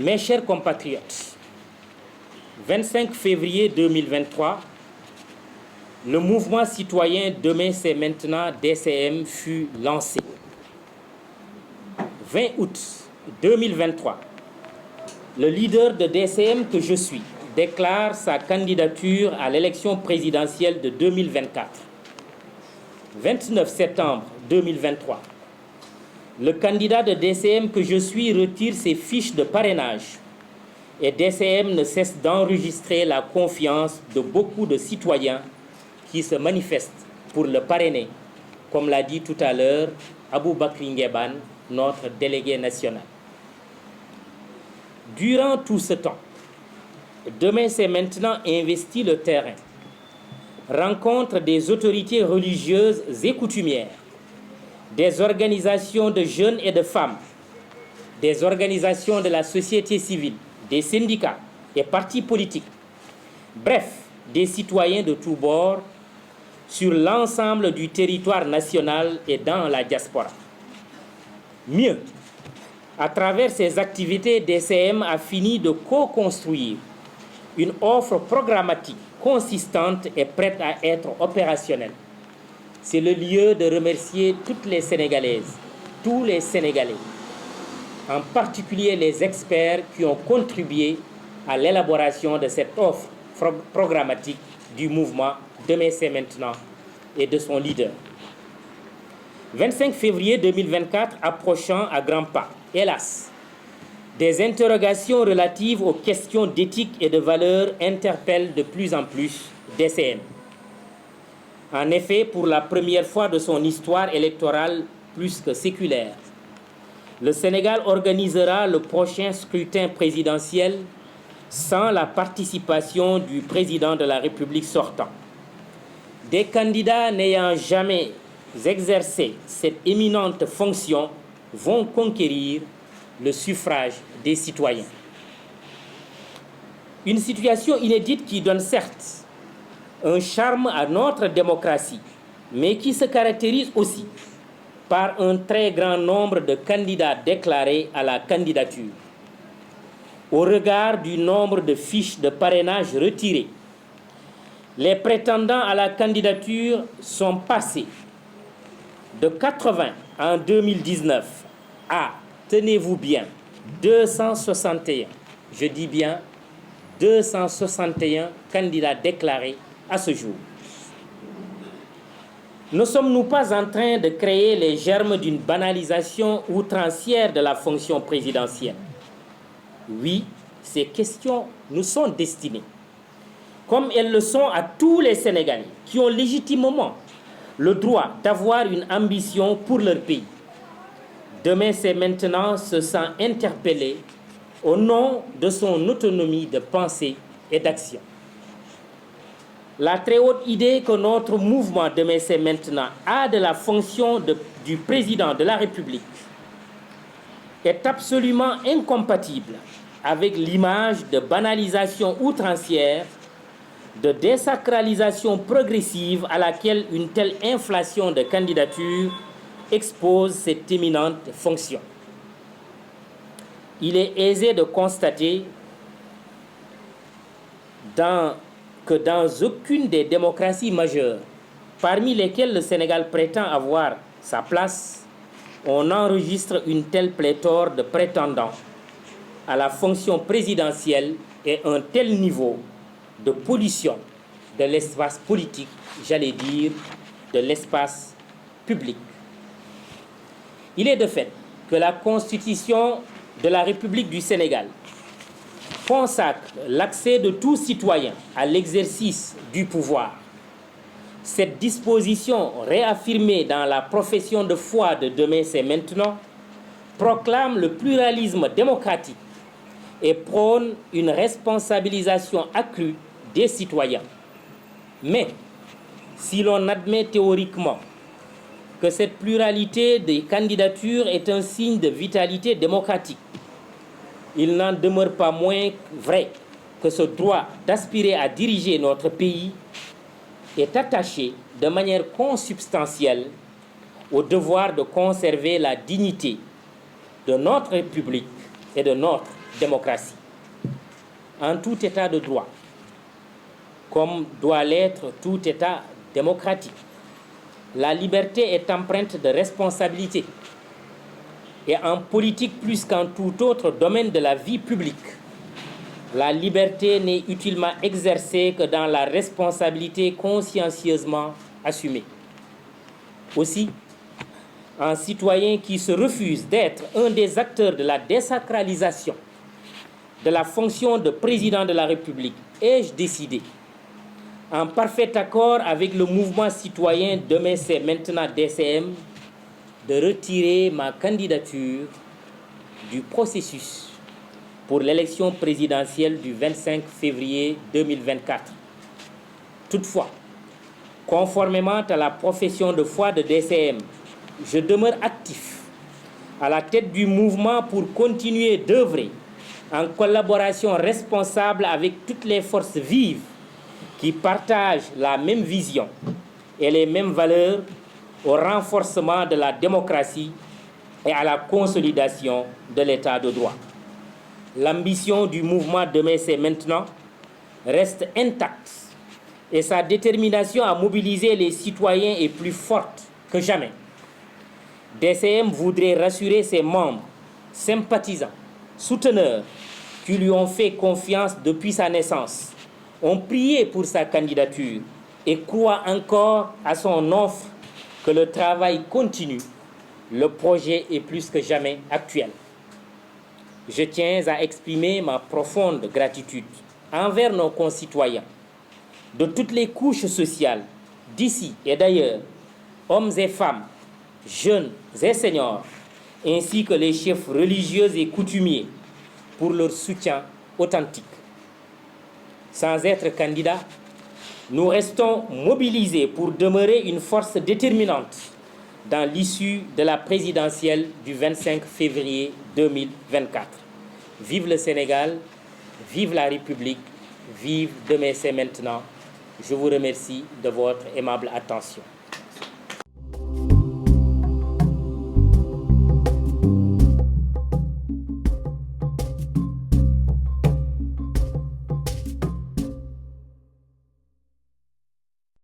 Mes chers compatriotes, 25 février 2023, le mouvement citoyen Demain c'est maintenant DCM fut lancé. 20 août 2023, le leader de DCM que je suis déclare sa candidature à l'élection présidentielle de 2024. 29 septembre 2023, le candidat de DCM que je suis retire ses fiches de parrainage et DCM ne cesse d'enregistrer la confiance de beaucoup de citoyens qui se manifestent pour le parrainer, comme l'a dit tout à l'heure Aboubakry Nguébane, notre délégué national. Durant tout ce temps, Demain c'est maintenant investi le terrain, rencontre des autorités religieuses et coutumières, des organisations de jeunes et de femmes, des organisations de la société civile, des syndicats et partis politiques, bref, des citoyens de tous bords sur l'ensemble du territoire national et dans la diaspora. Mieux, à travers ces activités, DCM a fini de co-construire une offre programmatique consistante et prête à être opérationnelle. C'est le lieu de remercier toutes les Sénégalaises, tous les Sénégalais, en particulier les experts qui ont contribué à l'élaboration de cette offre programmatique du mouvement Demain c'est maintenant et de son leader. 25 février 2024 approchant à grands pas, hélas, des interrogations relatives aux questions d'éthique et de valeur interpellent de plus en plus DCM. En effet, pour la première fois de son histoire électorale plus que séculaire, le Sénégal organisera le prochain scrutin présidentiel sans la participation du président de la République sortant. Des candidats n'ayant jamais exercé cette éminente fonction vont conquérir le suffrage des citoyens. Une situation inédite qui donne certes un charme à notre démocratie, mais qui se caractérise aussi par un très grand nombre de candidats déclarés à la candidature. Au regard du nombre de fiches de parrainage retirées, les prétendants à la candidature sont passés de 80 en 2019 à, tenez-vous bien, 261. Je dis bien 261 candidats déclarés à ce jour. Ne sommes-nous pas en train de créer les germes d'une banalisation outrancière de la fonction présidentielle? Oui, ces questions nous sont destinées, comme elles le sont à tous les Sénégalais qui ont légitimement le droit d'avoir une ambition pour leur pays. Demain c'est maintenant se sent interpellé au nom de son autonomie de pensée et d'action. La très haute idée que notre mouvement Demain c'est maintenant a de la fonction du président de la République est absolument incompatible avec l'image de banalisation outrancière, de désacralisation progressive à laquelle une telle inflation de candidatures expose cette éminente fonction. Il est aisé de constater que dans aucune des démocraties majeures, parmi lesquelles le Sénégal prétend avoir sa place, on enregistre une telle pléthore de prétendants à la fonction présidentielle et un tel niveau de pollution de l'espace politique, j'allais dire de l'espace public. Il est de fait que la Constitution de la République du Sénégal consacre l'accès de tout citoyen à l'exercice du pouvoir. Cette disposition, réaffirmée dans la profession de foi de Demain c'est maintenant, proclame le pluralisme démocratique et prône une responsabilisation accrue des citoyens. Mais si l'on admet théoriquement que cette pluralité des candidatures est un signe de vitalité démocratique, il n'en demeure pas moins vrai que ce droit d'aspirer à diriger notre pays est attaché de manière consubstantielle au devoir de conserver la dignité de notre République et de notre démocratie. En tout état de droit, comme doit l'être tout état démocratique, la liberté est empreinte de responsabilité. Et en politique plus qu'en tout autre domaine de la vie publique, la liberté n'est utilement exercée que dans la responsabilité consciencieusement assumée. Aussi, un citoyen qui se refuse d'être un des acteurs de la désacralisation de la fonction de président de la République, ai-je décidé, en parfait accord avec le mouvement citoyen Demain c'est maintenant DCM, de retirer ma candidature du processus pour l'élection présidentielle du 25 février 2024. Toutefois, conformément à la profession de foi de DCM, je demeure actif à la tête du mouvement pour continuer d'œuvrer en collaboration responsable avec toutes les forces vives qui partagent la même vision et les mêmes valeurs au renforcement de la démocratie et à la consolidation de l'état de droit. L'ambition du mouvement Demain c'est maintenant reste intacte et sa détermination à mobiliser les citoyens est plus forte que jamais. DCM voudrait rassurer ses membres, sympathisants, souteneurs qui lui ont fait confiance depuis sa naissance, ont prié pour sa candidature et croient encore à son offre que le travail continue. Le projet est plus que jamais actuel. Je tiens à exprimer ma profonde gratitude envers nos concitoyens de toutes les couches sociales, d'ici et d'ailleurs, hommes et femmes, jeunes et seniors, ainsi que les chefs religieux et coutumiers, pour leur soutien authentique. Sans être candidats, nous restons mobilisés pour demeurer une force déterminante dans l'issue de la présidentielle du 25 février 2024. Vive le Sénégal, vive la République, vive Demain c'est maintenant. Je vous remercie de votre aimable attention.